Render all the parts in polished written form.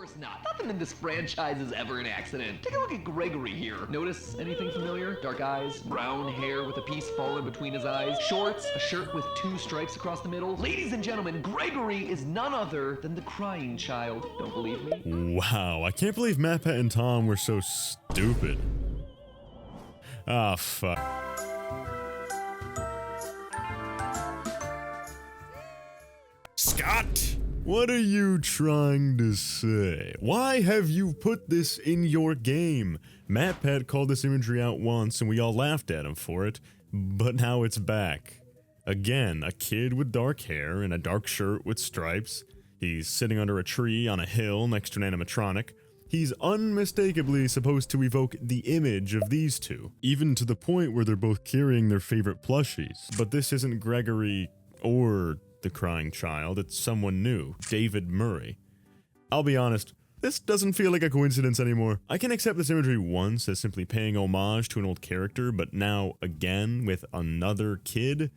course not. Nothing in this franchise is ever an accident. Take a look at Gregory here. Notice anything familiar? Dark eyes, brown hair with a piece falling between his eyes, shorts, a shirt with 2 stripes across the middle. Ladies and gentlemen, Gregory is none other than the crying child. Don't believe me? Wow, I can't believe MatPat and Tom were so stupid. Ah, fuck. Scott! What are you trying to say? Why have you put this in your game? MatPat called this imagery out once and we all laughed at him for it, but now it's back. Again, a kid with dark hair and a dark shirt with stripes. He's sitting under a tree on a hill next to an animatronic. He's unmistakably supposed to evoke the image of these two, even to the point where they're both carrying their favorite plushies. But this isn't Gregory or the crying child, it's someone new, David Murray. I'll be honest, this doesn't feel like a coincidence anymore. I can accept this imagery once as simply paying homage to an old character, but now again with another kid?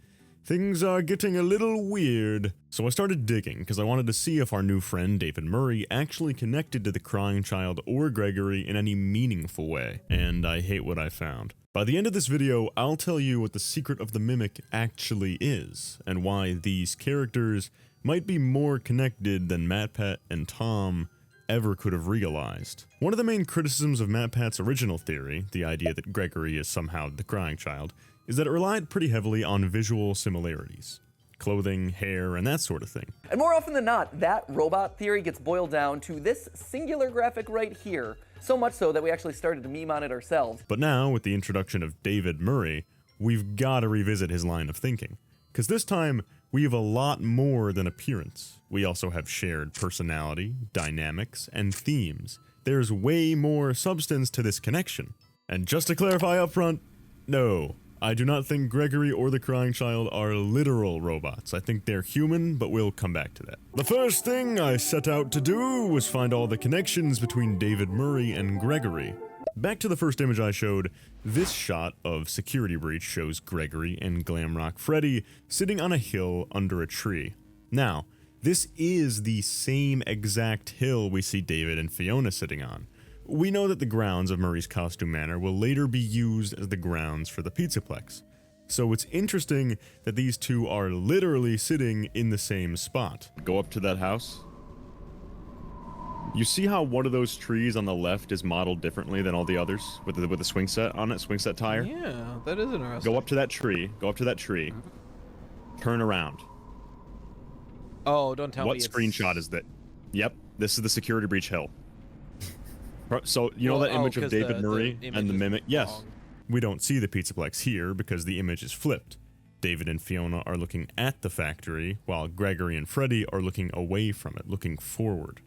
Things are getting a little weird. So I started digging, because I wanted to see if our new friend David Murray actually connected to the crying child or Gregory in any meaningful way, and I hate what I found. By the end of this video, I'll tell you what the secret of the mimic actually is, and why these characters might be more connected than MatPat and Tom ever could have realized. One of the main criticisms of MatPat's original theory, the idea that Gregory is somehow the crying child, is that it relied pretty heavily on visual similarities. Clothing, hair, and that sort of thing. And more often than not, that robot theory gets boiled down to this singular graphic right here, so much so that we actually started to meme on it ourselves. But now, with the introduction of David Murray, we've got to revisit his line of thinking. Because this time, we have a lot more than appearance. We also have shared personality, dynamics, and themes. There's way more substance to this connection. And just to clarify up front, no, I do not think Gregory or the crying child are literal robots. I think they're human, but we'll come back to that. The first thing I set out to do was find all the connections between David Murray and Gregory. Back to the first image I showed, this shot of Security Breach shows Gregory and Glamrock Freddy sitting on a hill under a tree. Now, this is the same exact hill we see David and Fiona sitting on. We know that the grounds of Murray's costume manor will later be used as the grounds for the Pizzaplex. So it's interesting that these two are literally sitting in the same spot. Go up to that house. You see how one of those trees on the left is modeled differently than all the others with the swing set on it, swing set tire? Yeah, that is interesting. Go up to that tree, turn around. Oh, don't tell me What screenshot is that? Yep, this is the Security Breach hill. So, you know that image of David Murray and the mimic? Yes. We don't see the Pizzaplex here because the image is flipped. David and Fiona are looking at the factory, while Gregory and Freddy are looking away from it, looking forward.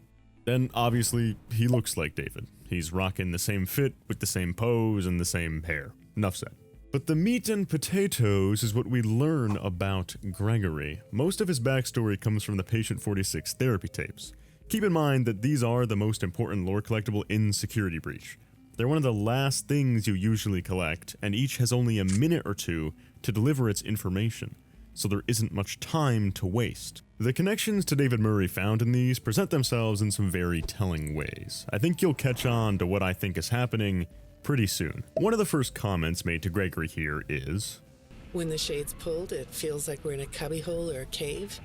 And obviously, he looks like David. He's rocking the same fit with the same pose and the same hair. Enough said. But the meat and potatoes is what we learn about Gregory. Most of his backstory comes from the Patient 46 therapy tapes. Keep in mind that these are the most important lore collectible in Security Breach. They're one of the last things you usually collect, and each has only a minute or two to deliver its information, so there isn't much time to waste. The connections to David Murray found in these present themselves in some very telling ways. I think you'll catch on to what I think is happening pretty soon. One of the first comments made to Gregory here is, "When the shade's pulled, it feels like we're in a cubbyhole or a cave."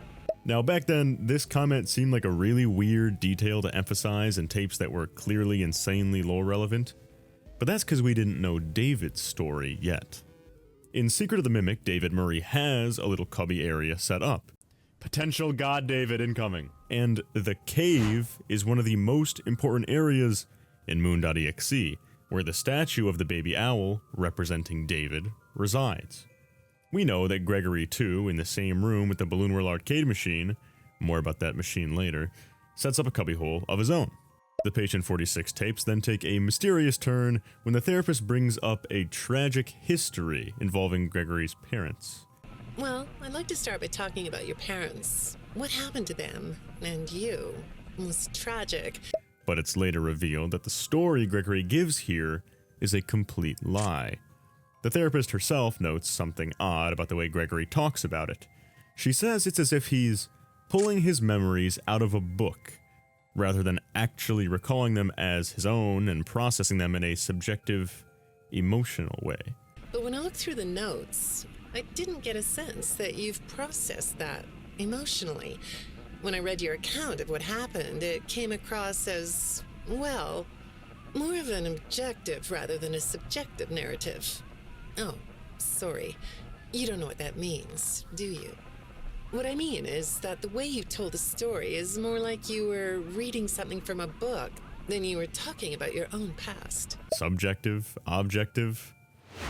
Now back then, this comment seemed like a really weird detail to emphasize in tapes that were clearly insanely lore relevant, but that's because we didn't know David's story yet. In Secret of the Mimic, David Murray has a little cubby area set up. Potential God David incoming. And the cave is one of the most important areas in moon.exe, where the statue of the baby owl, representing David, resides. We know that Gregory, too, in the same room with the Balloon World arcade machine, more about that machine later, sets up a cubbyhole of his own. The Patient 46 tapes then take a mysterious turn when the therapist brings up a tragic history involving Gregory's parents. Well, I'd like to start by talking about your parents. What happened to them? And you? It was tragic. But it's later revealed that the story Gregory gives here is a complete lie. The therapist herself notes something odd about the way Gregory talks about it. She says it's as if he's pulling his memories out of a book, rather than actually recalling them as his own and processing them in a subjective, emotional way. But when I looked through the notes, I didn't get a sense that you've processed that emotionally. When I read your account of what happened, it came across as, well, more of an objective rather than a subjective narrative. Oh, sorry. You don't know what that means, do you? What I mean is that the way you told the story is more like you were reading something from a book than you were talking about your own past. Subjective, objective,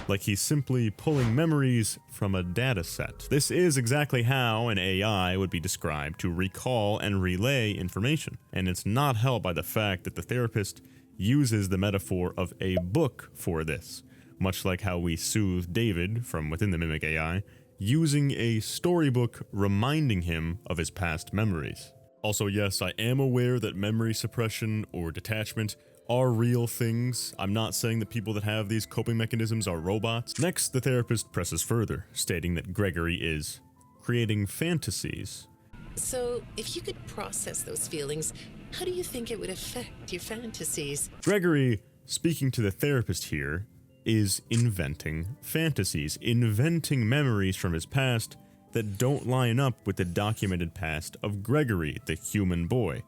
like he's simply pulling memories from a data set. This is exactly how an AI would be described to recall and relay information, and it's not helped by the fact that the therapist uses the metaphor of a book for this, much like how we soothe David from within the Mimic AI, using a storybook reminding him of his past memories. Also, yes, I am aware that memory suppression or detachment are real things. I'm not saying that people that have these coping mechanisms are robots. Next, the therapist presses further, stating that Gregory is creating fantasies. So, if you could process those feelings, how do you think it would affect your fantasies? Gregory, speaking to the therapist here, is inventing fantasies, inventing memories from his past that don't line up with the documented past of Gregory, the human boy.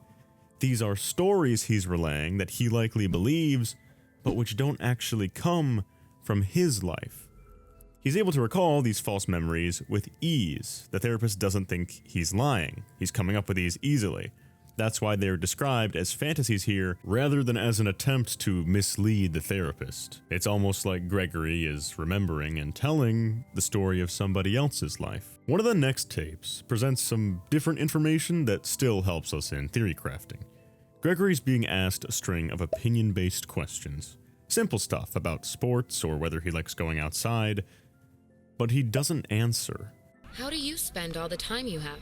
These are stories he's relaying that he likely believes, but which don't actually come from his life. He's able to recall these false memories with ease. The therapist doesn't think he's lying. He's coming up with these easily. That's why they're described as fantasies here, rather than as an attempt to mislead the therapist. It's almost like Gregory is remembering and telling the story of somebody else's life. One of the next tapes presents some different information that still helps us in theory crafting. Gregory's being asked a string of opinion-based questions. Simple stuff about sports or whether he likes going outside, but he doesn't answer. How do you spend all the time you have?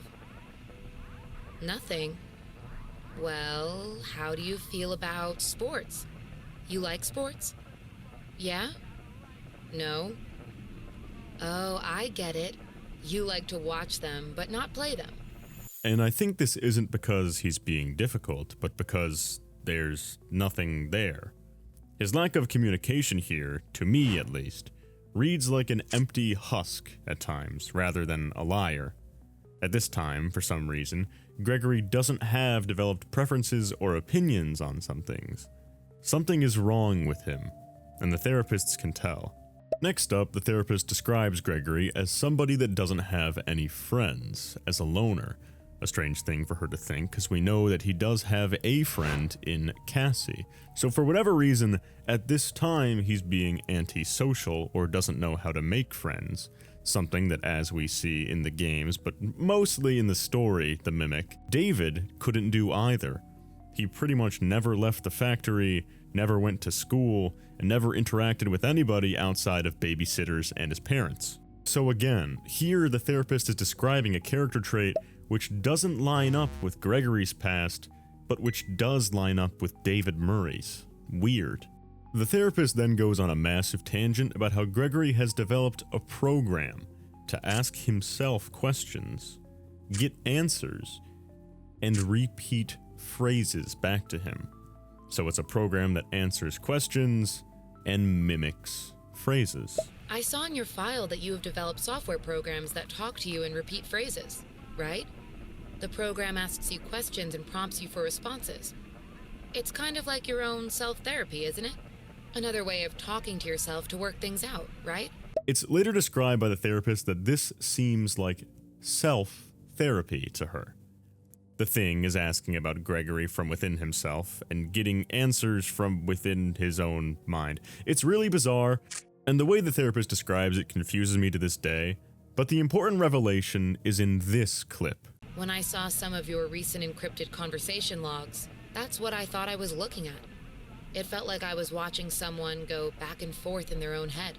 Nothing. Well, how do you feel about sports? You like sports? Yeah? No? Oh, I get it. You like to watch them, but not play them. And I think this isn't because he's being difficult, but because there's nothing there. His lack of communication here, to me at least, reads like an empty husk at times, rather than a liar. At this time, for some reason, Gregory doesn't have developed preferences or opinions on some things. Something is wrong with him, and the therapists can tell. Next up, the therapist describes Gregory as somebody that doesn't have any friends, as a loner. A strange thing for her to think, because we know that he does have a friend in Cassie. So for whatever reason, at this time he's being antisocial or doesn't know how to make friends. Something that, as we see in the games, but mostly in the story, The Mimic, David couldn't do either. He pretty much never left the factory, never went to school, and never interacted with anybody outside of babysitters and his parents. So again, here the therapist is describing a character trait which doesn't line up with Gregory's past, but which does line up with David Murray's. Weird. The therapist then goes on a massive tangent about how Gregory has developed a program to ask himself questions, get answers, and repeat phrases back to him. So it's a program that answers questions and mimics phrases. I saw in your file that you have developed software programs that talk to you and repeat phrases, right? The program asks you questions and prompts you for responses. It's kind of like your own self-therapy, isn't it? Another way of talking to yourself to work things out, right? It's later described by the therapist that this seems like self-therapy to her. The thing is asking about Gregory from within himself and getting answers from within his own mind. It's really bizarre, and the way the therapist describes it confuses me to this day, but the important revelation is in this clip. When I saw some of your recent encrypted conversation logs, that's what I thought I was looking at. It felt like I was watching someone go back and forth in their own head.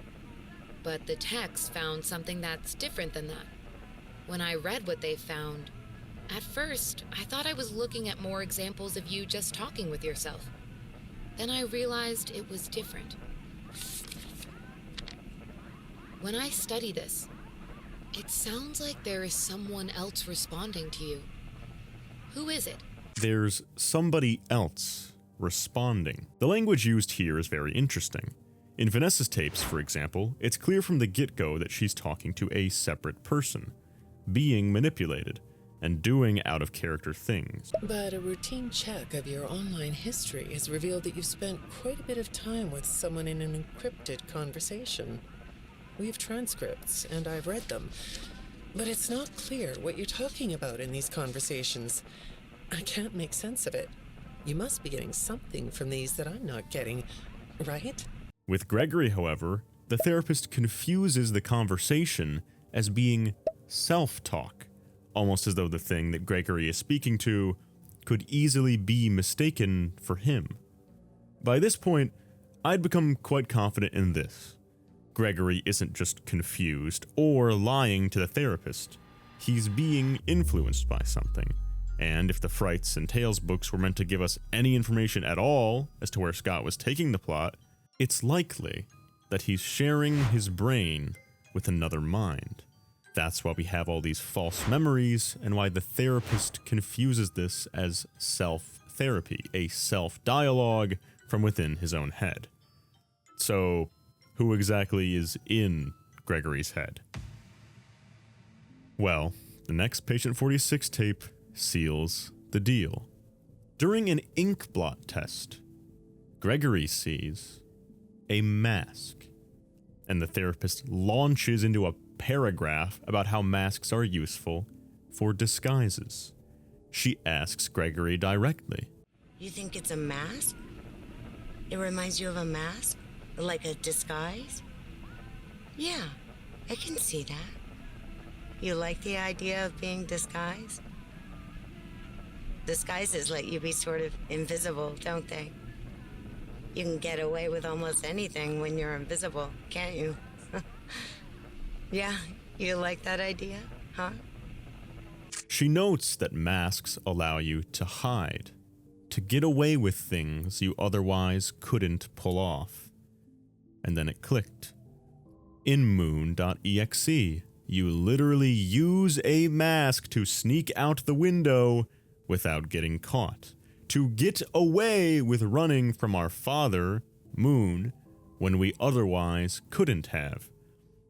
But the text found something that's different than that. When I read what they found, at first, I thought I was looking at more examples of you just talking with yourself. Then I realized it was different. When I study this, it sounds like there is someone else responding to you. Who is it? there's somebody else responding. The language used here is very interesting. In Vanessa's tapes, for example, it's clear from the get-go that she's talking to a separate person, being manipulated, and doing out-of-character things. But a routine check of your online history has revealed that you've spent quite a bit of time with someone in an encrypted conversation. We have transcripts, and I've read them. But it's not clear what you're talking about in these conversations. I can't make sense of it. You must be getting something from these that I'm not getting, right? With Gregory, however, the therapist confuses the conversation as being self-talk, almost as though the thing that Gregory is speaking to could easily be mistaken for him. By this point, I'd become quite confident in this. Gregory isn't just confused or lying to the therapist. He's being influenced by something. And if the Frights and Tales books were meant to give us any information at all as to where Scott was taking the plot, it's likely that he's sharing his brain with another mind. That's why we have all these false memories and why the therapist confuses this as self-therapy, a self-dialogue from within his own head. So, who exactly is in Gregory's head? Well, the next Patient 46 tape seals the deal. During an ink blot test, Gregory sees a mask, and the therapist launches into a paragraph about how masks are useful for disguises. She asks Gregory directly. You think it's a mask? It reminds you of a mask? Like a disguise? Yeah, I can see that. You like the idea of being disguised? Disguises let you be sort of invisible, don't they? You can get away with almost anything when you're invisible, can't you? Yeah, you like that idea, huh? She notes that masks allow you to hide, to get away with things you otherwise couldn't pull off. And then it clicked. In moon.exe, you literally use a mask to sneak out the window without getting caught, to get away with running from our father, Moon, when we otherwise couldn't have.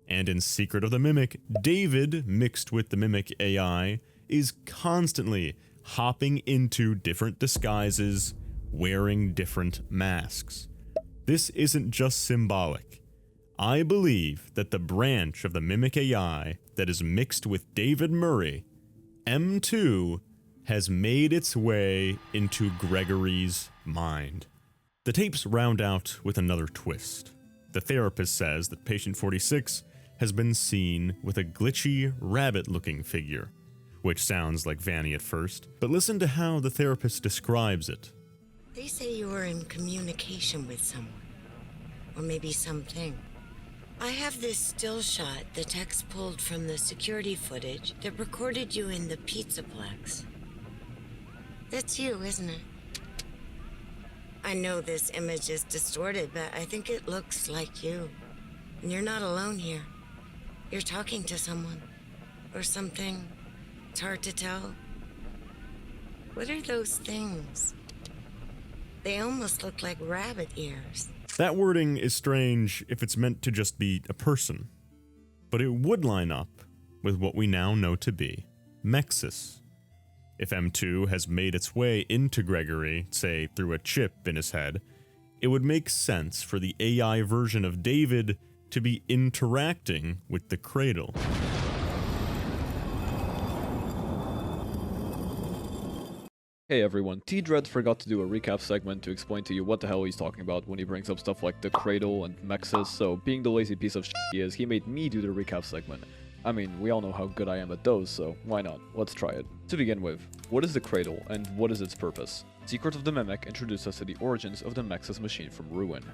And in Secret of the Mimic, David, mixed with the Mimic AI, is constantly hopping into different disguises, wearing different masks. This isn't just symbolic. I believe that the branch of the Mimic AI that is mixed with David Murray, M2, has made its way into Gregory's mind. The tapes round out with another twist. The therapist says that patient 46 has been seen with a glitchy, rabbit-looking figure, which sounds like Vanny at first, but listen to how the therapist describes it. They say you were in communication with someone, or maybe something. I have this still shot the techs pulled from the security footage that recorded you in the Pizzaplex. That's you, isn't it? I know this image is distorted, but I think it looks like you. And you're not alone here. You're talking to someone. Or something. It's hard to tell. What are those things? They almost look like rabbit ears. That wording is strange if it's meant to just be a person. But it would line up with what we now know to be Mexis. If M2 has made its way into Gregory, say through a chip in his head, it would make sense for the AI version of David to be interacting with the cradle. Hey everyone, T-Dread forgot to do a recap segment to explain to you what the hell he's talking about when he brings up stuff like the cradle and Mexis, so being the lazy piece of shit he is, he made me do the recap segment. I mean, we all know how good I am at those, so why not? Let's try it. To begin with, what is the cradle and what is its purpose? Secret of the Mimic introduced us to the origins of the Mexis machine from Ruin.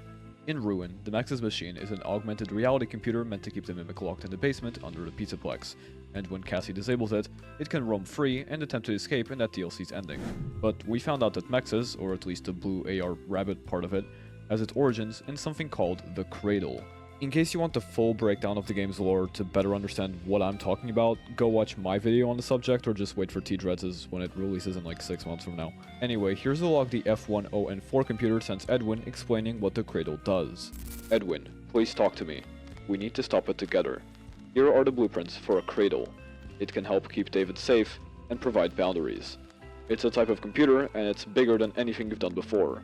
In Ruin, the Mexis machine is an augmented reality computer meant to keep the Mimic locked in the basement under the Pizzaplex, and when Cassie disables it, it can roam free and attempt to escape in that DLC's ending. But we found out that Mexis, or at least the blue AR rabbit part of it, has its origins in something called the Cradle. In case you want the full breakdown of the game's lore to better understand what I'm talking about, go watch my video on the subject or just wait for T-Dreads' when it releases in like 6 months from now. Anyway, here's the log the F10N4 computer sends Edwin explaining what the cradle does. Edwin, please talk to me. We need to stop it together. Here are the blueprints for a cradle. It can help keep David safe and provide boundaries. It's a type of computer and it's bigger than anything you've done before.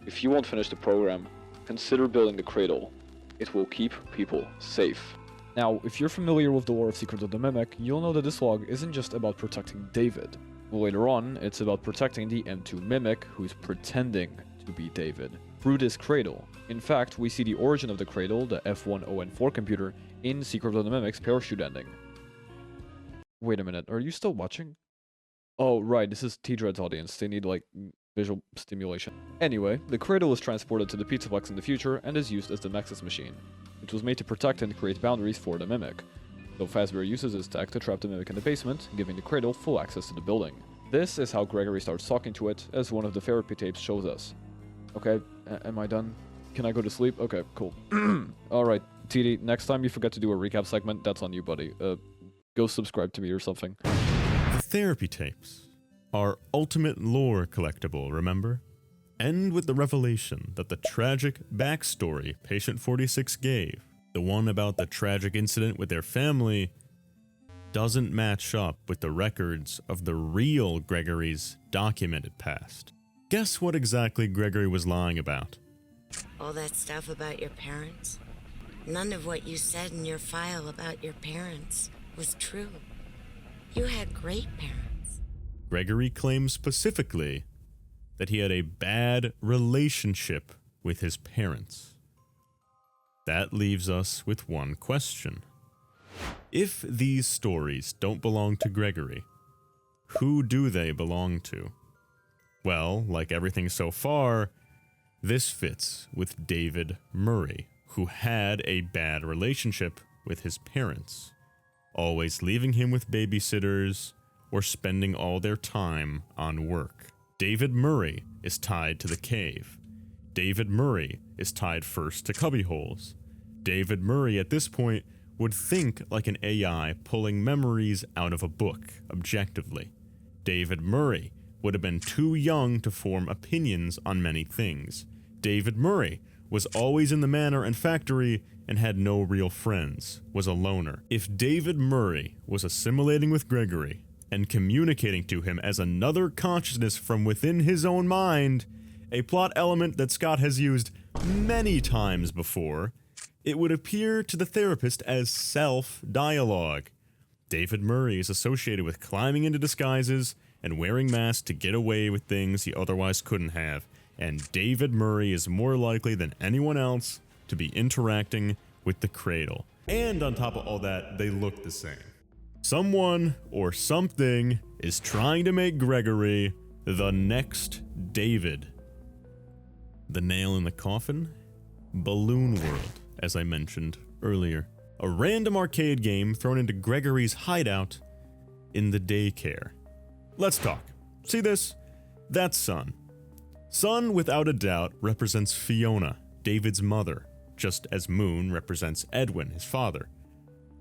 If you won't finish the program, consider building the cradle. It will keep people safe. Now, if you're familiar with the lore of Secret of the Mimic, you'll know that this log isn't just about protecting David. Later on, it's about protecting the M2 Mimic who's pretending to be David through this cradle. In fact, we see the origin of the cradle, the F10N4 computer, in Secret of the Mimic's parachute ending. Wait a minute, are you still watching? Oh, right, this is T-Dread's audience. They need, like, visual stimulation. Anyway, the cradle is transported to the Pizzaplex in the future and is used as the Nexus machine. It was made to protect and create boundaries for the Mimic. So Fazbear uses his tech to trap the Mimic in the basement, giving the cradle full access to the building. This is how Gregory starts talking to it, as one of the therapy tapes shows us. Okay, am I done? Can I go to sleep? Okay, cool. Alright, TD, next time you forget to do a recap segment, that's on you, buddy. Go subscribe to me or something. The therapy tapes. Our ultimate lore collectible, remember? End with the revelation that the tragic backstory Patient 46 gave, the one about the tragic incident with their family, doesn't match up with the records of the real Gregory's documented past. Guess what exactly Gregory was lying about? All that stuff about your parents? None of what you said in your file about your parents was true. You had great parents. Gregory claims specifically that he had a bad relationship with his parents. That leaves us with one question. If these stories don't belong to Gregory, who do they belong to? Well, like everything so far, this fits with David Murray, who had a bad relationship with his parents, always leaving him with babysitters or spending all their time on work. David Murray is tied to the cave. David Murray is tied first to cubbyholes. David Murray at this point would think like an AI pulling memories out of a book, objectively. David Murray would have been too young to form opinions on many things. David Murray was always in the manor and factory and had no real friends, was a loner. If David Murray was assimilating with Gregory and communicating to him as another consciousness from within his own mind, a plot element that Scott has used many times before, it would appear to the therapist as self-dialogue. David Murray is associated with climbing into disguises and wearing masks to get away with things he otherwise couldn't have, and David Murray is more likely than anyone else to be interacting with the cradle. And on top of all that, they look the same. Someone or something is trying to make Gregory the next David. The nail in the coffin? Balloon World, as I mentioned earlier. A random arcade game thrown into Gregory's hideout in the daycare. Let's talk. See this? That's Sun. Sun, without a doubt, represents Fiona, David's mother, just as Moon represents Edwin, his father.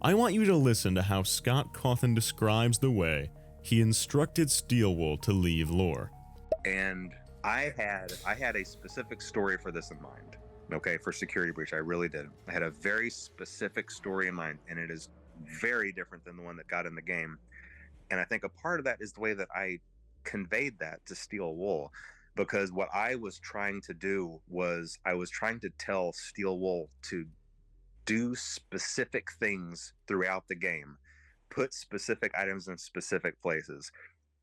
I want you to listen to how Scott Cawthon describes the way he instructed Steelwool to leave lore. And I had a specific story for this in mind. Okay, for Security Breach, I really did. I had a very specific story in mind, and it is very different than the one that got in the game. And I think a part of that is the way that I conveyed that to Steelwool, because what I was trying to do was I was trying to tell Steelwool to do specific things throughout the game, put specific items in specific places,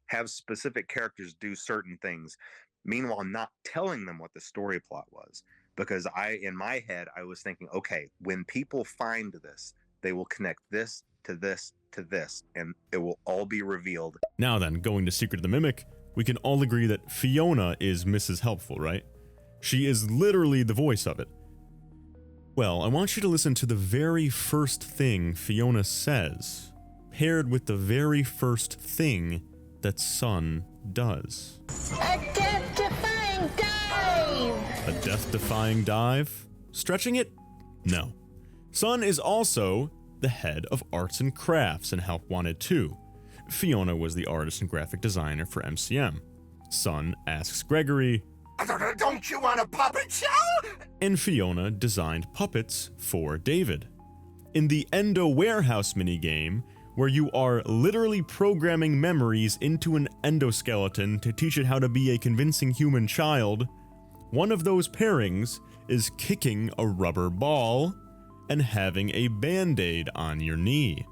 have specific characters do certain things, meanwhile not telling them what the story plot was. Because in my head, I was thinking, okay, when people find this, they will connect this to this to this, and it will all be revealed. Now then, going to Secret of the Mimic, we can all agree that Fiona is Mrs. Helpful, right? She is literally the voice of it. Well, I want you to listen to the very first thing Fiona says, paired with the very first thing that Sun does. A death-defying dive! A death-defying dive? Stretching it? No. Sun is also the head of arts and crafts in Help Wanted 2. Fiona was the artist and graphic designer for MCM. Sun asks Gregory, "Don't you want a puppet show?" And Fiona designed puppets for David. In the Endo Warehouse minigame, where you are literally programming memories into an endoskeleton to teach it how to be a convincing human child, one of those pairings is kicking a rubber ball and having a band-aid on your knee.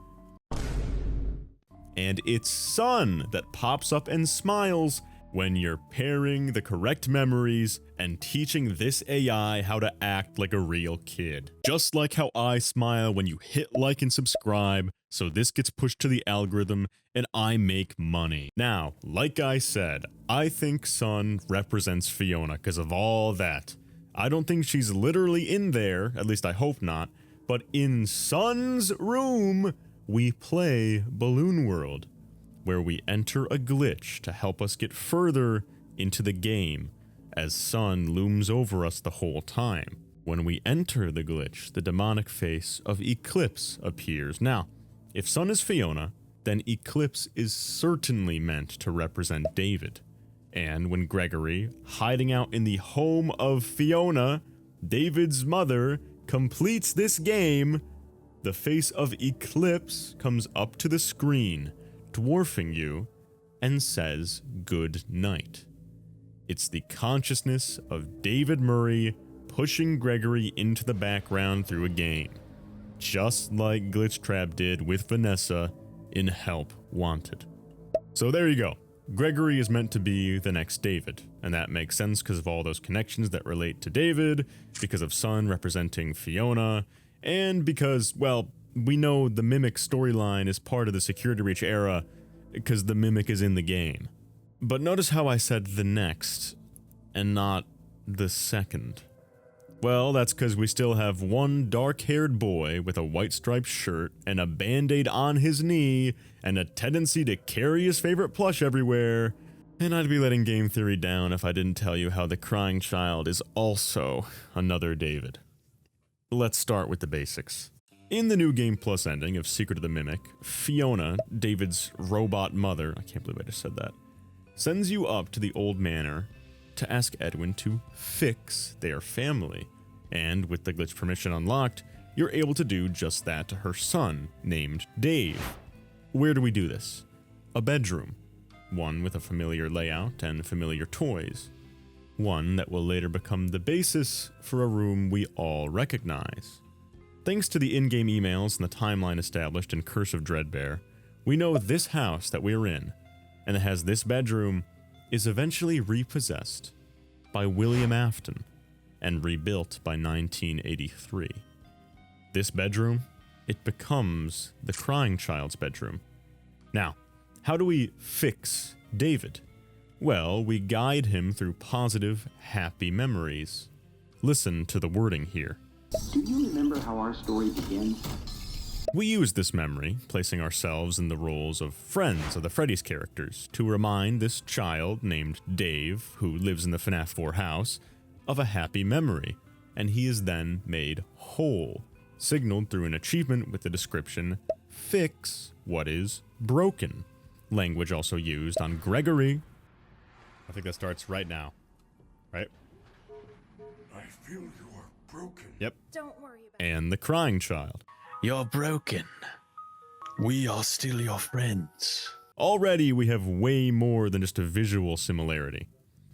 And it's Sun that pops up and smiles when you're pairing the correct memories and teaching this AI how to act like a real kid. Just like how I smile when you hit like and subscribe, so this gets pushed to the algorithm and I make money. Now, like I said, I think Sun represents Fiona because of all that. I don't think she's literally in there, at least I hope not, but in Sun's room, we play Balloon World, where we enter a glitch to help us get further into the game, as Sun looms over us the whole time. When we enter the glitch, the demonic face of Eclipse appears. Now, if Sun is Fiona, then Eclipse is certainly meant to represent David. And when Gregory, hiding out in the home of Fiona, David's mother, completes this game, the face of Eclipse comes up to the screen, dwarfing you, and says good night. It's the consciousness of David Murray pushing Gregory into the background through a game, just like Glitchtrap did with Vanessa in Help Wanted. So there you go. Gregory is meant to be the next David, and that makes sense because of all those connections that relate to David, because of Sun representing Fiona, and because, well, we know the Mimic storyline is part of the Security Breach era because the Mimic is in the game. But notice how I said the next and not the second. Well, that's because we still have one dark-haired boy with a white striped shirt and a band-aid on his knee and a tendency to carry his favorite plush everywhere. And I'd be letting game theory down if I didn't tell you how the crying child is also another David. Let's start with the basics. In the New Game Plus ending of Secret of the Mimic, Fiona, David's robot mother, I can't believe I just said that, sends you up to the old manor to ask Edwin to fix their family. And with the glitch permission unlocked, you're able to do just that to her son, named Dave. Where do we do this? A bedroom. One with a familiar layout and familiar toys. One that will later become the basis for a room we all recognize. Thanks to the in-game emails and the timeline established in Curse of Dreadbear, we know this house that we're in, and that has this bedroom, is eventually repossessed by William Afton and rebuilt by 1983. This bedroom, it becomes the crying child's bedroom. Now, how do we fix David? Well, we guide him through positive, happy memories. Listen to the wording here. Do you remember how our story begins? We use this memory, placing ourselves in the roles of friends of the Freddy's characters, to remind this child named Dave, who lives in the FNAF 4 house, of a happy memory, and he is then made whole, signaled through an achievement with the description, "Fix what is broken." Language also used on Gregory. I think that starts right now, right? I feel you are broken. Yep. Don't worry about it. And the crying child. You're broken. We are still your friends. Already we have way more than just a visual similarity.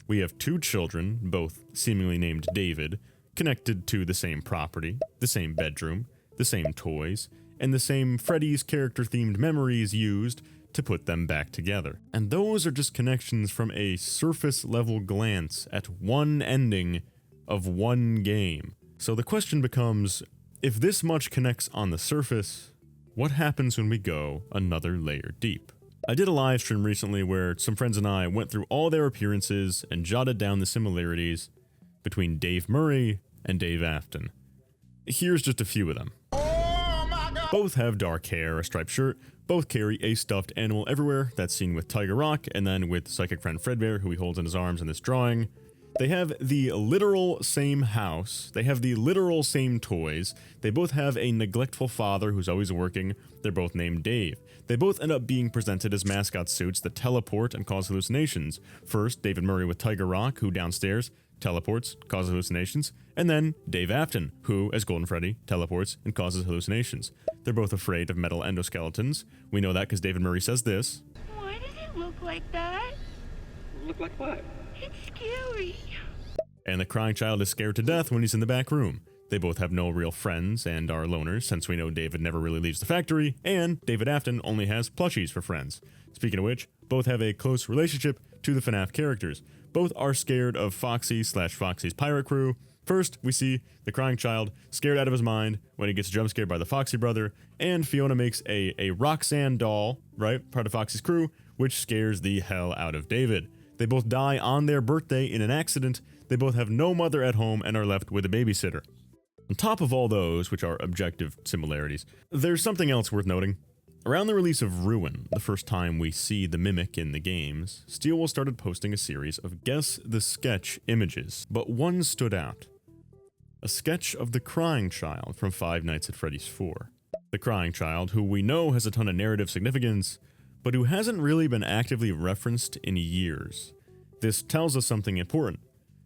We have two children, both seemingly named David, connected to the same property, the same bedroom, the same toys, and the same Freddy's character-themed memories used to put them back together. And those are just connections from a surface-level glance at one ending of one game. So the question becomes, if this much connects on the surface, what happens when we go another layer deep? I did a live stream recently where some friends and I went through all their appearances and jotted down the similarities between Dave Murray and Dave Afton. Here's just a few of them. Both have dark hair, a striped shirt, both carry a stuffed animal everywhere, that's seen with Tiger Rock, and then with psychic friend Fredbear, who he holds in his arms in this drawing. They have the literal same house, they have the literal same toys, they both have a neglectful father who's always working, they're both named Dave. They both end up being presented as mascot suits that teleport and cause hallucinations. First, David Murray with Tiger Rock, who downstairs teleports, causes hallucinations, and then Dave Afton, who, as Golden Freddy, teleports and causes hallucinations. They're both afraid of metal endoskeletons. We know that because David Murray says this. Why does it look like that? Look like what? It's scary. And the crying child is scared to death when he's in the back room. They both have no real friends and are loners, since we know David never really leaves the factory, and David Afton only has plushies for friends. Speaking of which, both have a close relationship to the FNAF characters. Both are scared of Foxy/Foxy's pirate crew. First, we see the crying child scared out of his mind when he gets jump scared by the Foxy brother, and Fiona makes a Roxanne doll, right, part of Foxy's crew, which scares the hell out of David. They both die on their birthday in an accident. They both have no mother at home and are left with a babysitter. On top of all those, which are objective similarities, there's something else worth noting. Around the release of Ruin, the first time we see the Mimic in the games, Steelwool started posting a series of Guess the Sketch images, but one stood out. A sketch of the crying child from Five Nights at Freddy's 4. The crying child, who we know has a ton of narrative significance, but who hasn't really been actively referenced in years. This tells us something important.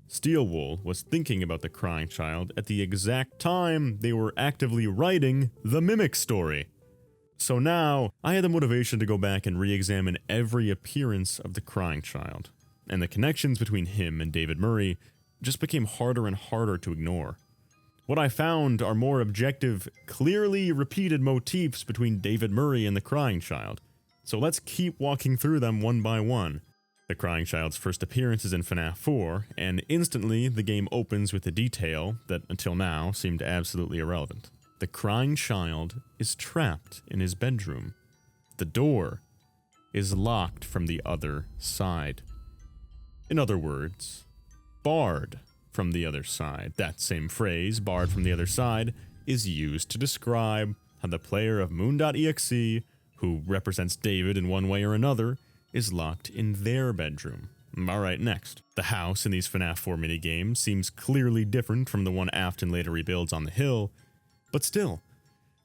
Steelwool was thinking about the crying child at the exact time they were actively writing the Mimic story. So now, I had the motivation to go back and re-examine every appearance of the crying child, and the connections between him and David Murray just became harder and harder to ignore. What I found are more objective, clearly repeated motifs between David Murray and the crying child. So let's keep walking through them one by one. The crying child's first appearance is in FNAF 4, and instantly the game opens with a detail that until now seemed absolutely irrelevant. The crying child is trapped in his bedroom. The door is locked from the other side. In other words, barred from the other side. That same phrase, barred from the other side, is used to describe how the player of moon.exe, who represents David in one way or another, is locked in their bedroom. Alright, next. The house in these FNAF 4 minigames seems clearly different from the one Afton later rebuilds on the hill, but still,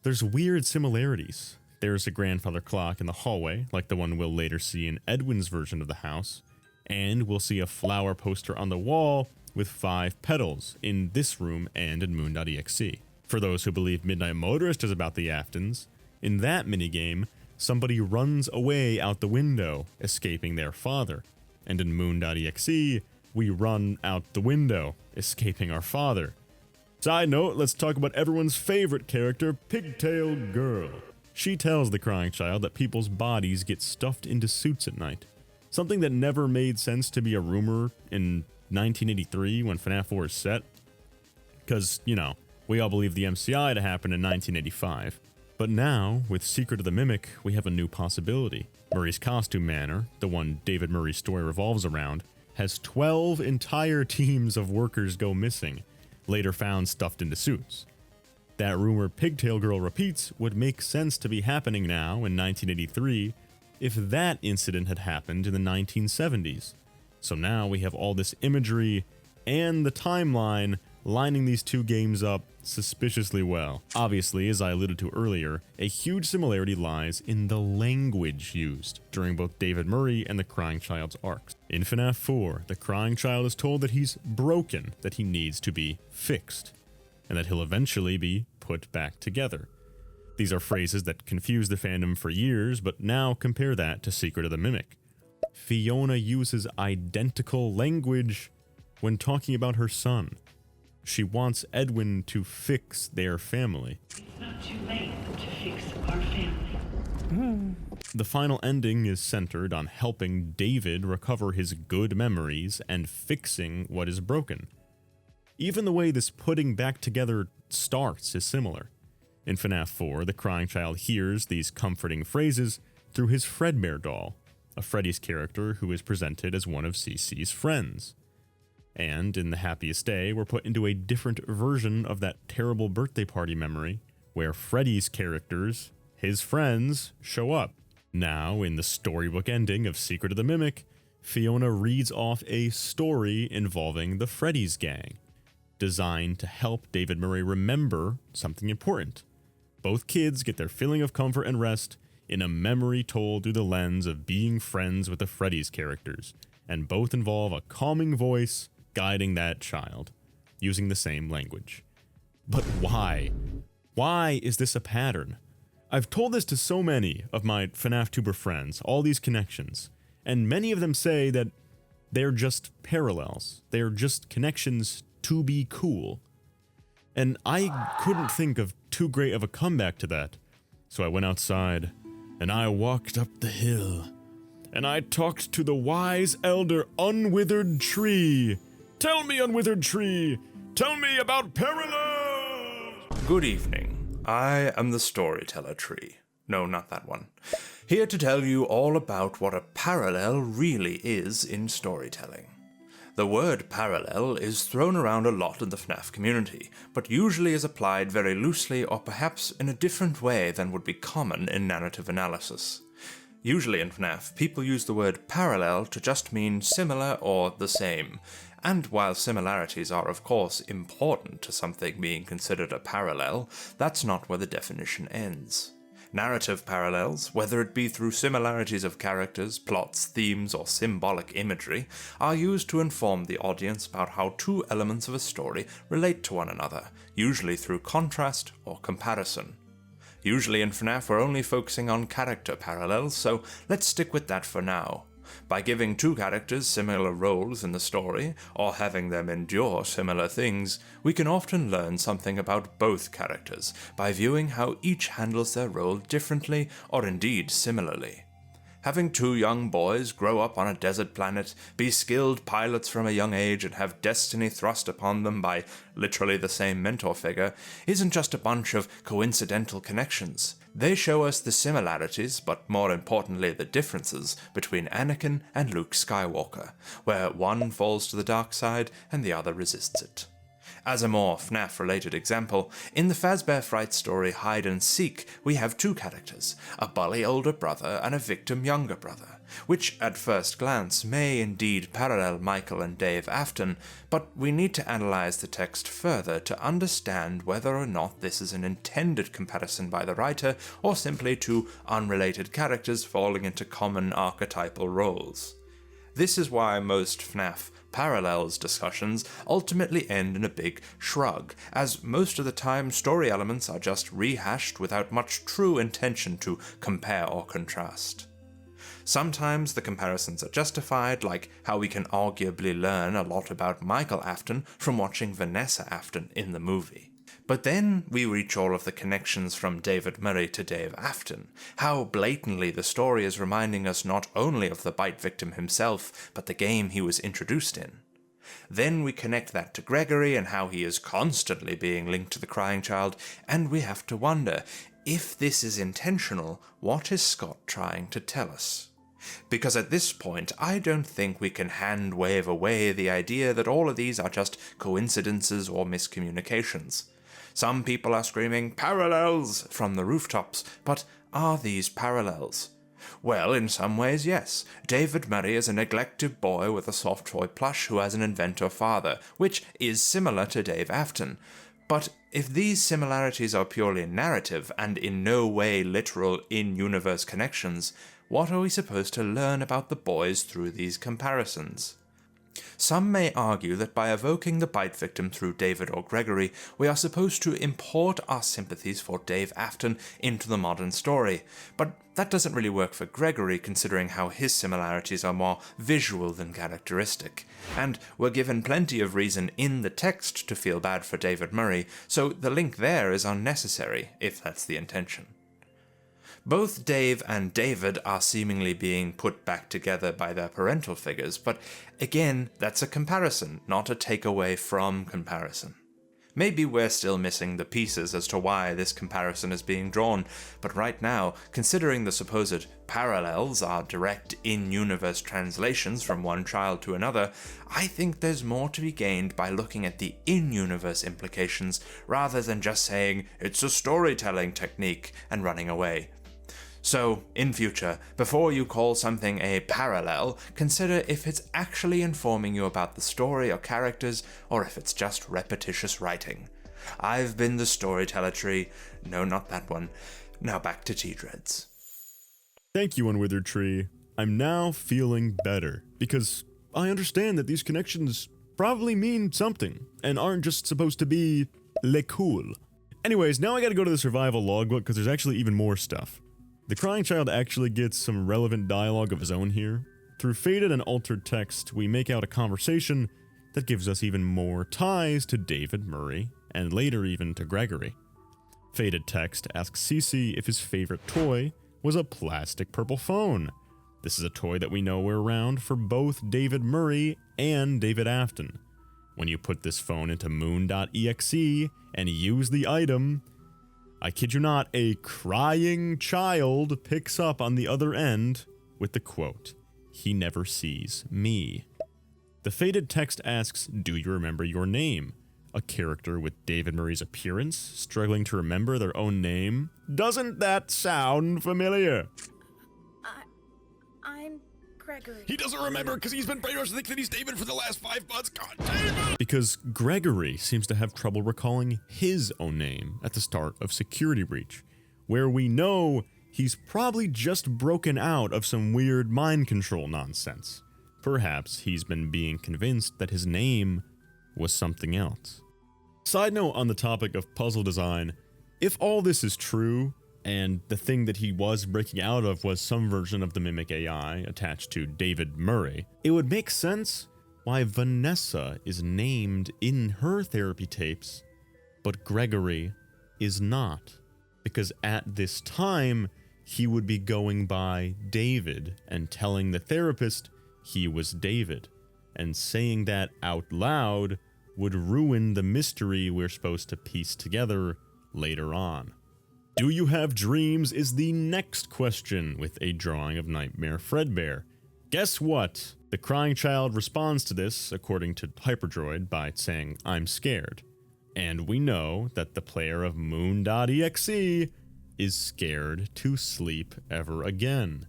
there's weird similarities. There's a grandfather clock in the hallway, like the one we'll later see in Edwin's version of the house, and we'll see a flower poster on the wall with 5 petals in this room and in moon.exe. For those who believe Midnight Motorist is about the Aftons, in that minigame, somebody runs away out the window, escaping their father. And in moon.exe, we run out the window, escaping our father. Side note, let's talk about everyone's favorite character, Pigtail Girl. She tells the crying child that people's bodies get stuffed into suits at night. Something that never made sense to be a rumor in 1983 when FNAF 4 is set. Because, you know, we all believe the MCI to happen in 1985. But now, with Secret of the Mimic, we have a new possibility. Murray's costume manor, the one David Murray's story revolves around, has 12 entire teams of workers go missing, later found stuffed into suits. That rumor Pigtail Girl repeats would make sense to be happening now in 1983 if that incident had happened in the 1970s. So now we have all this imagery and the timeline lining these two games up suspiciously well. Obviously, as I alluded to earlier, a huge similarity lies in the language used during both David Murray and the Crying Child's arcs. In FNAF 4, the Crying Child is told that he's broken, that he needs to be fixed, and that he'll eventually be put back together. These are phrases that confuse the fandom for years, but now compare that to Secret of the Mimic. Fiona uses identical language when talking about her son. She wants Edwin to fix their family. It's not too late to fix our family. The final ending is centered on helping David recover his good memories and fixing what is broken. Even the way this putting back together starts is similar. In FNAF 4, the Crying Child hears these comforting phrases through his Fredbear doll, a Freddy's character who is presented as one of CC's friends. And in The Happiest Day, we're put into a different version of that terrible birthday party memory, where Freddy's characters, his friends, show up. Now, in the storybook ending of Secret of the Mimic, Fiona reads off a story involving the Freddy's gang, designed to help David Murray remember something important. Both kids get their feeling of comfort and rest in a memory told through the lens of being friends with the Freddy's characters, and both involve a calming voice guiding that child, using the same language. But why? Why is this a pattern? I've told this to so many of my FNAF tuber friends, all these connections, and many of them say that they're just parallels. They're just connections to be cool. And I couldn't think of too great of a comeback to that. So I went outside, and I walked up the hill, and I talked to the wise elder Unwithered Tree. Tell me, Unwithered Tree, tell me about parallels! Good evening. I am the Storyteller Tree. No, not that one. Here to tell you all about what a parallel really is in storytelling. The word parallel is thrown around a lot in the FNAF community, but usually is applied very loosely or perhaps in a different way than would be common in narrative analysis. Usually in FNAF, people use the word parallel to just mean similar or the same, and while similarities are of course important to something being considered a parallel, that's not where the definition ends. Narrative parallels, whether it be through similarities of characters, plots, themes, or symbolic imagery, are used to inform the audience about how two elements of a story relate to one another, usually through contrast or comparison. Usually in FNAF we're only focusing on character parallels, so let's stick with that for now. By giving two characters similar roles in the story, or having them endure similar things, we can often learn something about both characters by viewing how each handles their role differently or indeed similarly. Having two young boys grow up on a desert planet, be skilled pilots from a young age, and have destiny thrust upon them by literally the same mentor figure isn't just a bunch of coincidental connections. They show us the similarities, but more importantly the differences, between Anakin and Luke Skywalker, where one falls to the dark side and the other resists it. As a more FNAF-related example, in the Fazbear Fright story Hide and Seek, we have two characters, a bully older brother and a victim younger brother, which at first glance may indeed parallel Michael and Dave Afton, but we need to analyze the text further to understand whether or not this is an intended comparison by the writer or simply two unrelated characters falling into common archetypal roles. This is why most FNAF parallels discussions ultimately end in a big shrug, as most of the time story elements are just rehashed without much true intention to compare or contrast. Sometimes the comparisons are justified, like how we can arguably learn a lot about Michael Afton from watching Vanessa Afton in the movie. But then we reach all of the connections from David Murray to Dave Afton, how blatantly the story is reminding us not only of the bite victim himself, but the game he was introduced in. Then we connect that to Gregory and how he is constantly being linked to the crying child, and we have to wonder, if this is intentional, what is Scott trying to tell us? Because at this point, I don't think we can hand-wave away the idea that all of these are just coincidences or miscommunications. Some people are screaming parallels from the rooftops, but are these parallels? Well, in some ways, yes. David Murray is a neglected boy with a soft toy plush who has an inventor father, which is similar to Dave Afton. But if these similarities are purely narrative and in no way literal in-universe connections, what are we supposed to learn about the boys through these comparisons? Some may argue that by evoking the bite victim through David or Gregory, we are supposed to import our sympathies for Dave Afton into the modern story, but that doesn't really work for Gregory considering how his similarities are more visual than characteristic, and we're given plenty of reason in the text to feel bad for David Murray, so the link there is unnecessary, if that's the intention. Both Dave and David are seemingly being put back together by their parental figures, but again, that's a comparison, not a takeaway from comparison. Maybe we're still missing the pieces as to why this comparison is being drawn, but right now, considering the supposed parallels are direct in-universe translations from one child to another, I think there's more to be gained by looking at the in-universe implications rather than just saying, it's a storytelling technique, and running away. So, in future, before you call something a parallel, consider if it's actually informing you about the story or characters, or if it's just repetitious writing. I've been the Storyteller Tree. No, not that one. Now back to T-Dreads. Thank you, Unwithered Tree. I'm now feeling better, because I understand that these connections probably mean something, and aren't just supposed to be le cool. Anyways, now I gotta go to the survival logbook, because there's actually even more stuff. The crying child actually gets some relevant dialogue of his own here. Through faded and altered text, we make out a conversation that gives us even more ties to David Murray, and later even to Gregory. Faded text asks Cece if his favorite toy was a plastic purple phone. This is a toy that we know were around for both David Murray and David Afton. When you put this phone into moon.exe and use the item, I kid you not, a crying child picks up on the other end with the quote, "He never sees me." The faded text asks, "Do you remember your name?" A character with David Murray's appearance, struggling to remember their own name. Doesn't that sound familiar? I'm Gregory. He doesn't remember because he's been brainwashed to think that he's David for the last 5 months. God damn it! Because Gregory seems to have trouble recalling his own name at the start of Security Breach, where we know he's probably just broken out of some weird mind control nonsense. Perhaps he's been being convinced that his name was something else. Side note on the topic of puzzle design, if all this is true, and the thing that he was breaking out of was some version of the Mimic AI attached to David Murray, it would make sense why Vanessa is named in her therapy tapes, but Gregory is not. Because at this time, he would be going by David and telling the therapist he was David, and saying that out loud would ruin the mystery we're supposed to piece together later on. Do you have dreams is the next question with a drawing of Nightmare Fredbear. Guess what? The crying child responds to this, according to Hyperdroid, by saying, "I'm scared." And we know that the player of moon.exe is scared to sleep ever again.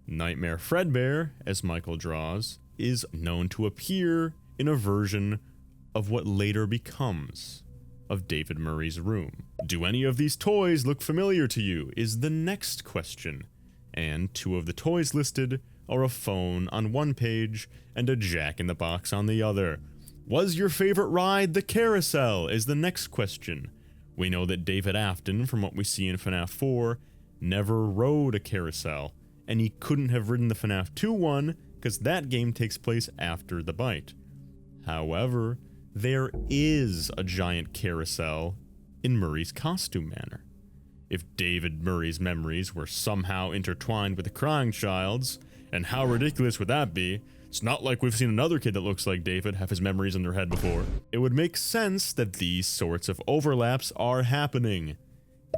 Nightmare Fredbear, as Michael draws, is known to appear in a version of what later becomes of David Murray's room. Do any of these toys look familiar to you is the next question. And 2 of the toys listed are a phone on one page and a jack-in-the-box on the other. Was your favorite ride the carousel is the next question. We know that David Afton, from what we see in FNAF 4, never rode a carousel, and he couldn't have ridden the FNAF 2 one because that game takes place after the bite. However, there is a giant carousel in Murray's costume manor. If David Murray's memories were somehow intertwined with the crying child's, and how ridiculous would that be? It's not like we've seen another kid that looks like David have his memories in their head before. It would make sense that these sorts of overlaps are happening.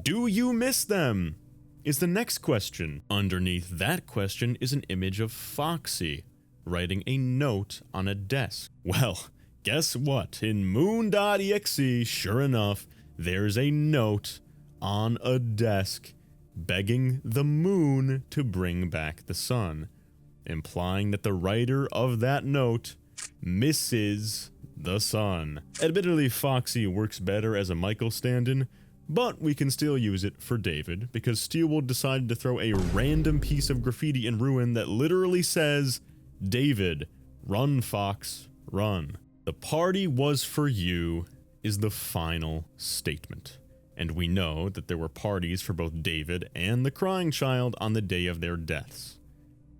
Do you miss them? Is the next question. Underneath that question is an image of Foxy writing a note on a desk. Well, guess what? In moon.exe, sure enough, there's a note on a desk begging the moon to bring back the sun, implying that the writer of that note misses the sun. Admittedly, Foxy works better as a Michael stand-in, but we can still use it for David, because Steelwood decided to throw a random piece of graffiti in Ruin that literally says, "David, run Fox, run." The party was for you is the final statement. And we know that there were parties for both David and the crying child on the day of their deaths.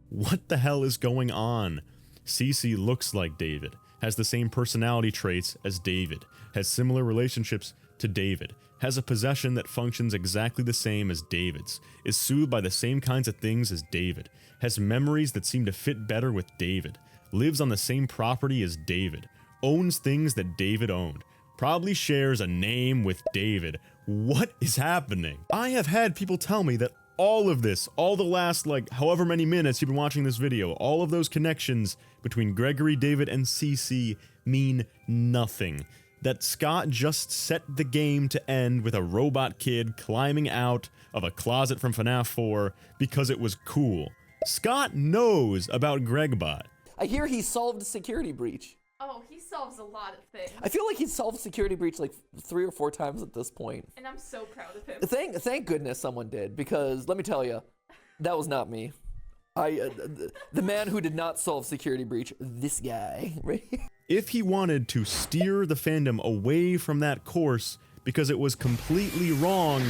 What the hell is going on? Cece looks like David, has the same personality traits as David, has similar relationships to David, has a possession that functions exactly the same as David's, is soothed by the same kinds of things as David, has memories that seem to fit better with David, lives on the same property as David, owns things that David owned, probably shares a name with David. What is happening? I have had people tell me that all of this, all the last however many minutes you've been watching this video, all of those connections between Gregory, David, and Cece mean nothing. that Scott just set the game to end with a robot kid climbing out of a closet from FNAF 4 because it was cool. Scott knows about Gregbot. I hear he solved a security breach. Oh, he solves a lot of things. I feel like he's solved security breach like 3 or 4 times at this point. And I'm so proud of him. Thank goodness someone did, because let me tell you, that was not me. The man who did not solve security breach, this guy, right? If he wanted to steer the fandom away from that course because it was completely wrong,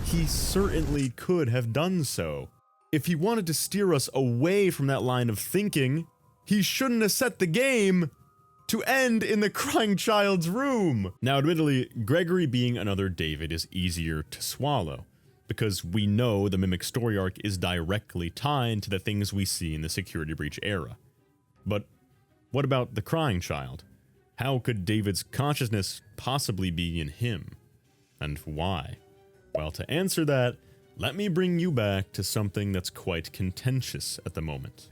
he certainly could have done so. If he wanted to steer us away from that line of thinking, he shouldn't have set the game to end in the crying child's room. Now, admittedly, Gregory being another David is easier to swallow, because we know the Mimic story arc is directly tied to the things we see in the security breach era. But what about the crying child? How could David's consciousness possibly be in him? And why? Well, to answer that, let me bring you back to something that's quite contentious at the moment.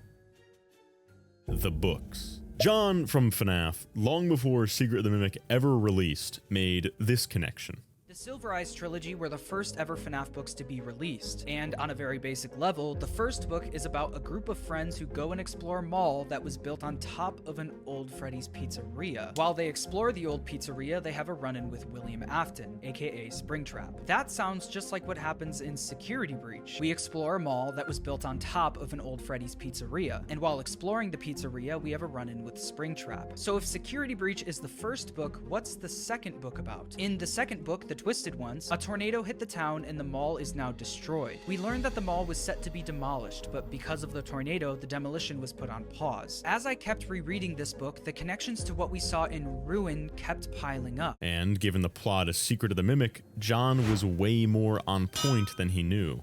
The books. John from FNAF, long before Secret of the Mimic ever released, made this connection. The Silver Eyes trilogy were the first ever FNAF books to be released, and on a very basic level, the first book is about a group of friends who go and explore a mall that was built on top of an old Freddy's pizzeria. While they explore the old pizzeria, they have a run-in with William Afton, aka Springtrap. That sounds just like what happens in Security Breach. We explore a mall that was built on top of an old Freddy's pizzeria, and while exploring the pizzeria, we have a run-in with Springtrap. So if Security Breach is the first book, what's the second book about? In the second book, The Twisted Ones, a tornado hit the town and the mall is now destroyed. We learned that the mall was set to be demolished, but because of the tornado, the demolition was put on pause. As I kept rereading this book, the connections to what we saw in Ruin kept piling up. And given the plot of Secret of the Mimic, John was way more on point than he knew.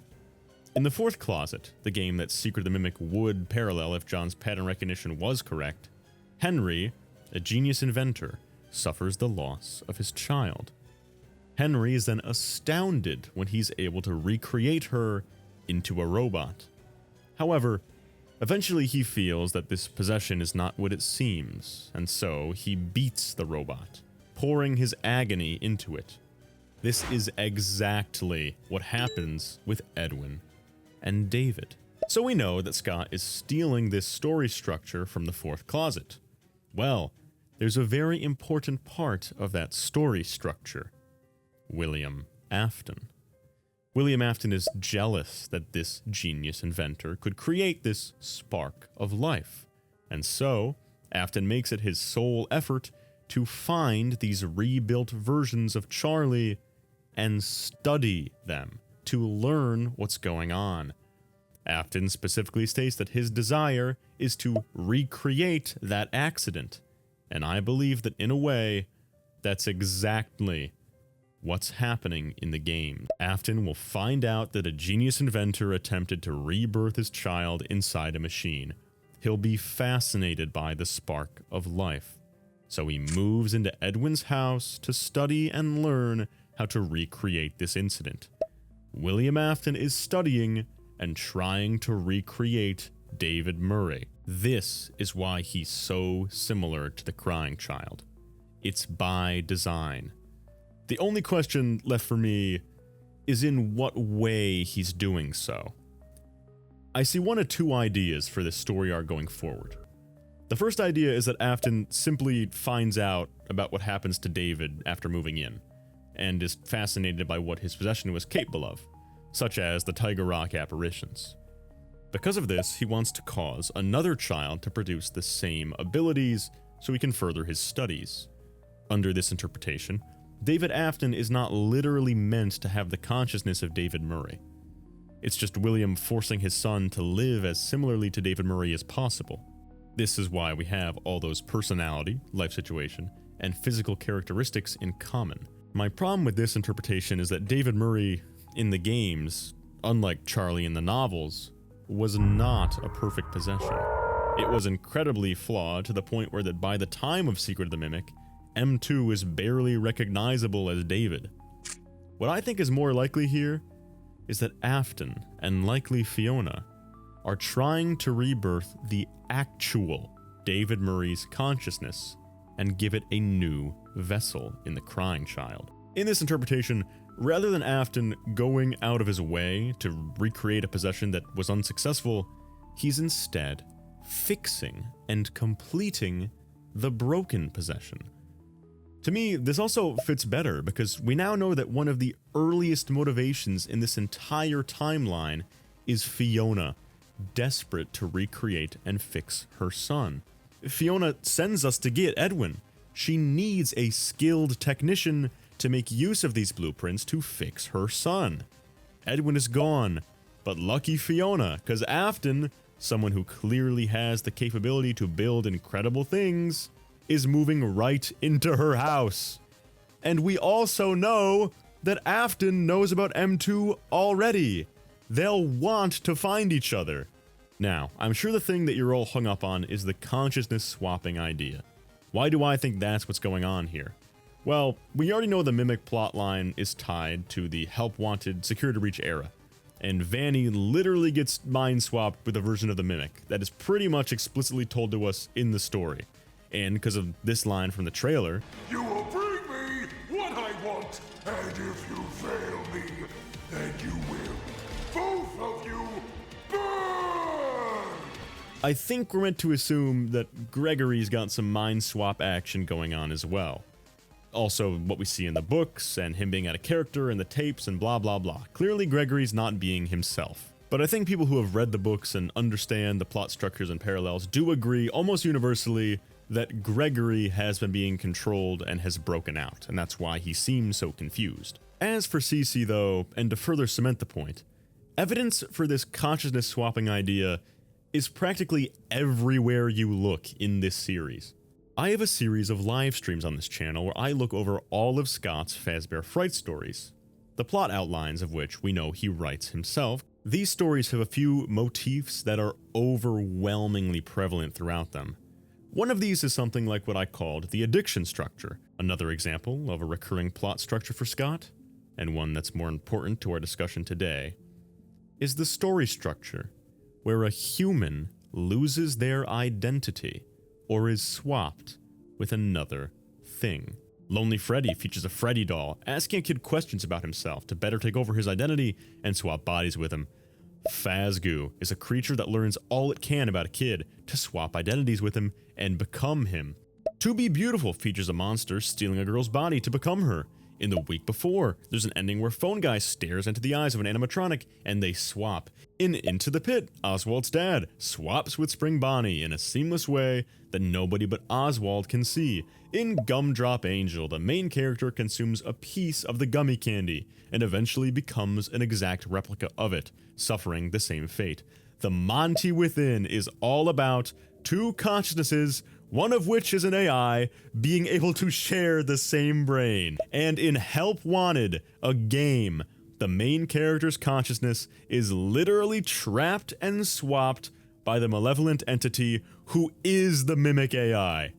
In the fourth closet, the game that Secret of the Mimic would parallel if John's pattern recognition was correct, Henry, a genius inventor, suffers the loss of his child. Henry is then astounded when he's able to recreate her into a robot. However, eventually he feels that this possession is not what it seems, and so he beats the robot, pouring his agony into it. This is exactly what happens with Edwin and David. So we know that Scott is stealing this story structure from the fourth closet. Well, there's a very important part of that story structure. William Afton. William Afton is jealous that this genius inventor could create this spark of life, and so Afton makes it his sole effort to find these rebuilt versions of Charlie and study them to learn what's going on. Afton specifically states that his desire is to recreate that accident, and I believe that in a way, that's exactly what's happening in the game. Afton will find out that a genius inventor attempted to rebirth his child inside a machine. He'll be fascinated by the spark of life. So he moves into Edwin's house to study and learn how to recreate this incident. William Afton is studying and trying to recreate David Murray. This is why he's so similar to the crying child. It's by design. The only question left for me is in what way he's doing so. I see one of two ideas for this story arc going forward. The first idea is that Afton simply finds out about what happens to David after moving in, and is fascinated by what his possession was capable of, such as the Tiger Rock apparitions. Because of this, he wants to cause another child to produce the same abilities so he can further his studies. Under this interpretation, David Afton is not literally meant to have the consciousness of David Murray. It's just William forcing his son to live as similarly to David Murray as possible. This is why we have all those personality, life situation, and physical characteristics in common. My problem with this interpretation is that David Murray in the games, unlike Charlie in the novels, was not a perfect possession. It was incredibly flawed to the point where that by the time of Secret of the Mimic, M2 is barely recognizable as David. What I think is more likely here is that Afton, and likely Fiona, are trying to rebirth the actual David Murray's consciousness and give it a new vessel in the crying child. In this interpretation, rather than Afton going out of his way to recreate a possession that was unsuccessful, he's instead fixing and completing the broken possession. To me, this also fits better because we now know that one of the earliest motivations in this entire timeline is Fiona, desperate to recreate and fix her son. Fiona sends us to get Edwin. She needs a skilled technician to make use of these blueprints to fix her son. Edwin is gone, but lucky Fiona, because Afton, someone who clearly has the capability to build incredible things, is moving right into her house. And we also know that Afton knows about M2 already. They'll want to find each other. Now, I'm sure the thing that you're all hung up on is the consciousness swapping idea. Why do I think that's what's going on here? Well, we already know the Mimic plotline is tied to the Help Wanted security breach era, and Vanny literally gets mind swapped with a version of the Mimic that is pretty much explicitly told to us in the story. And because of this line from the trailer, You will bring me what I want, and if you fail me, then you will, both of you, burn! I think we're meant to assume that Gregory's got some mind swap action going on as well. Also, what we see in the books, and him being out of character in the tapes, and blah blah blah. Clearly, Gregory's not being himself. But I think people who have read the books and understand the plot structures and parallels do agree almost universally that Gregory has been being controlled and has broken out, and that's why he seems so confused. As for Cece though, and to further cement the point, evidence for this consciousness swapping idea is practically everywhere you look in this series. I have a series of live streams on this channel where I look over all of Scott's Fazbear Fright stories, the plot outlines of which we know he writes himself. These stories have a few motifs that are overwhelmingly prevalent throughout them. One of these is something like what I called the addiction structure. Another example of a recurring plot structure for Scott, and one that's more important to our discussion today, is the story structure, where a human loses their identity or is swapped with another thing. Lonely Freddy features a Freddy doll, asking a kid questions about himself to better take over his identity and swap bodies with him. Fazgoo is a creature that learns all it can about a kid to swap identities with him and become him. To Be Beautiful features a monster stealing a girl's body to become her. In the week before, there's an ending where Phone Guy stares into the eyes of an animatronic and they swap. In Into the Pit, Oswald's dad swaps with Spring Bonnie in a seamless way that nobody but Oswald can see. In Gumdrop Angel, the main character consumes a piece of the gummy candy and eventually becomes an exact replica of it, suffering the same fate. The Monty Within is all about two consciousnesses, one of which is an AI, being able to share the same brain. And in Help Wanted, a game, the main character's consciousness is literally trapped and swapped by the malevolent entity who is the Mimic AI.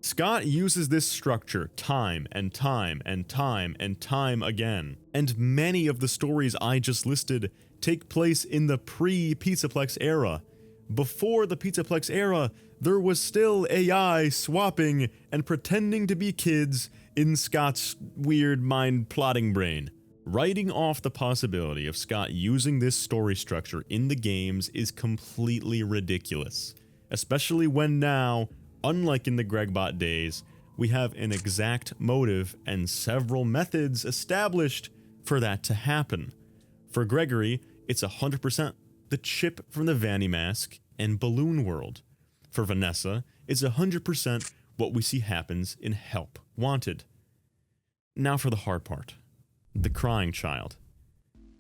Scott uses this structure time and time and time and time again. And many of the stories I just listed take place in the pre-Pizzaplex era. Before the Pizzaplex era, there was still AI swapping and pretending to be kids in Scott's weird mind plotting brain. Writing off the possibility of Scott using this story structure in the games is completely ridiculous, especially when now, unlike in the Gregbot days, we have an exact motive and several methods established for that to happen. For Gregory, it's 100% the chip from the Vanny mask and Balloon World. For Vanessa, it's 100% what we see happens in Help Wanted. Now for the hard part. The crying child.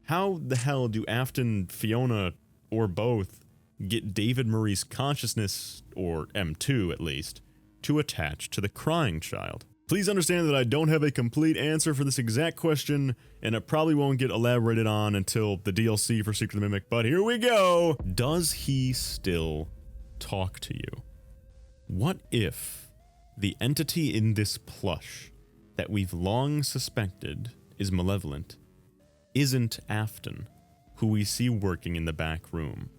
How the hell do Afton, Fiona, or both get David Murray's consciousness, or M2 at least, to attach to the crying child? Please understand that I don't have a complete answer for this exact question, and it probably won't get elaborated on until the DLC for Secret of the Mimic, but here we go! Does he still talk to you? What if the entity in this plush that we've long suspected is malevolent isn't Afton, who we see working in the back room,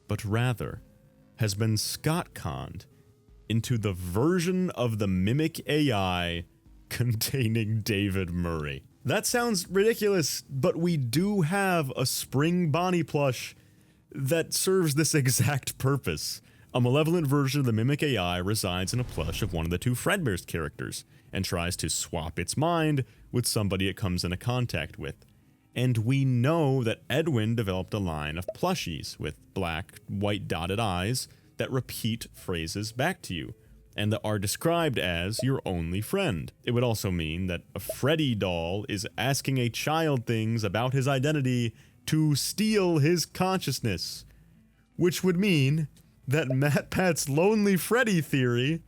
but rather has been Scott conned into the version of the Mimic AI containing David Murray. That sounds ridiculous, but we do have a spring Bonnie plush that serves this exact purpose. A malevolent version of the Mimic AI resides in a plush of one of the two Fredbear's characters and tries to swap its mind with somebody it comes into contact with. And we know that Edwin developed a line of plushies with black, white dotted eyes that repeat phrases back to you, and that are described as your only friend. It would also mean that a Freddy doll is asking a child things about his identity to steal his consciousness, which would mean that MatPat's Lonely Freddy theory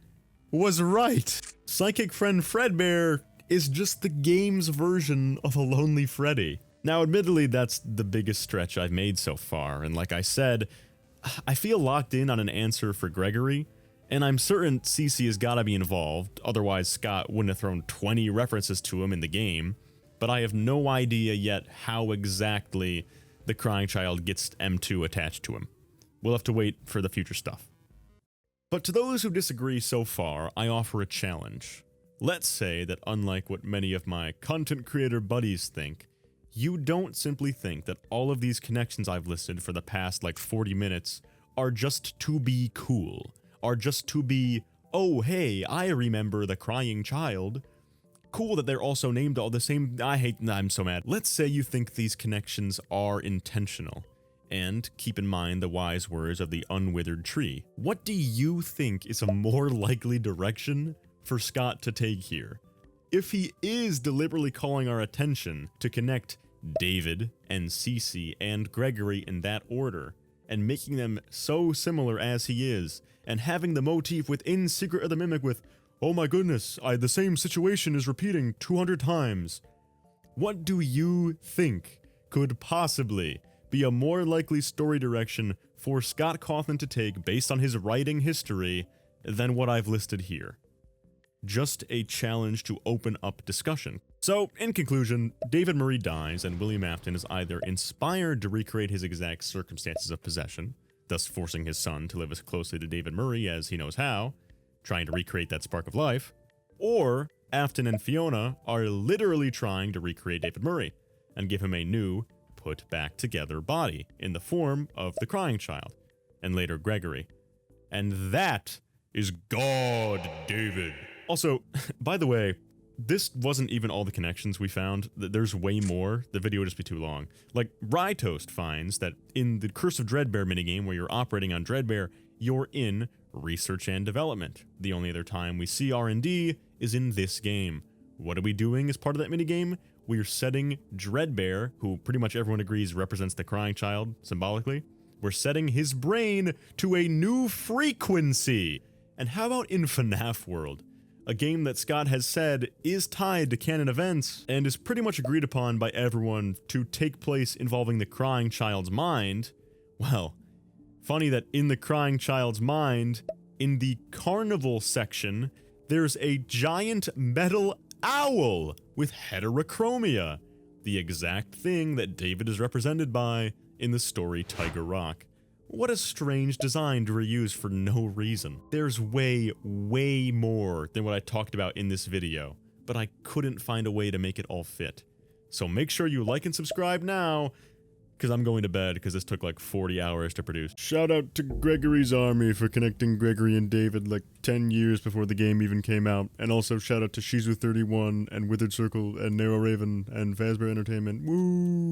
was right. Psychic friend Fredbear is just the game's version of a Lonely Freddy. Now, admittedly, that's the biggest stretch I've made so far, and like I said, I feel locked in on an answer for Gregory, and I'm certain Cece has gotta be involved, otherwise Scott wouldn't have thrown 20 references to him in the game, but I have no idea yet how exactly the crying child gets M2 attached to him. We'll have to wait for the future stuff. But to those who disagree so far, I offer a challenge. Let's say that unlike what many of my content creator buddies think, you don't simply think that all of these connections I've listed for the past like 40 minutes are just to be cool, are just to be, oh hey, I remember the crying child. Cool that they're also named all the same. I'm so mad. Let's say you think these connections are intentional, and keep in mind the wise words of the unwithered tree. What do you think is a more likely direction for Scott to take here? If he is deliberately calling our attention to connect David and Cece and Gregory in that order, and making them so similar as he is, and having the motif within Secret of the Mimic with, oh my goodness, the same situation is repeating 200 times. What do you think could possibly be a more likely story direction for Scott Cawthon to take based on his writing history than what I've listed here? Just a challenge to open up discussion. So, in conclusion, David Murray dies and William Afton is either inspired to recreate his exact circumstances of possession, thus forcing his son to live as closely to David Murray as he knows how, trying to recreate that spark of life, or Afton and Fiona are literally trying to recreate David Murray and give him a new, put back together body in the form of the crying child, and later Gregory. And that is God, David. Also, by the way, this wasn't even all the connections we found. There's way more. The video would just be too long. Like, Rye Toast finds that in the Curse of Dreadbear minigame, where you're operating on Dreadbear, you're in research and development. The only other time we see R&D is in this game. What are we doing as part of that minigame? We're setting Dreadbear, who pretty much everyone agrees represents the crying child, symbolically. We're setting his brain to a new frequency. And how about in FNAF World? A game that Scott has said is tied to canon events and is pretty much agreed upon by everyone to take place involving the crying child's mind. Well, funny that in the crying child's mind, in the carnival section, there's a giant metal owl with heterochromia, the exact thing that David is represented by in the story Tiger Rock. What a strange design to reuse for no reason. There's way, way more than what I talked about in this video, but I couldn't find a way to make it all fit. So make sure you like and subscribe now, because I'm going to bed because this took like 40 hours to produce. Shout out to Gregory's Army for connecting Gregory and David like 10 years before the game even came out. And also shout out to Shizu31 and Withered Circle and Narrow Raven and Fazbear Entertainment. Woo!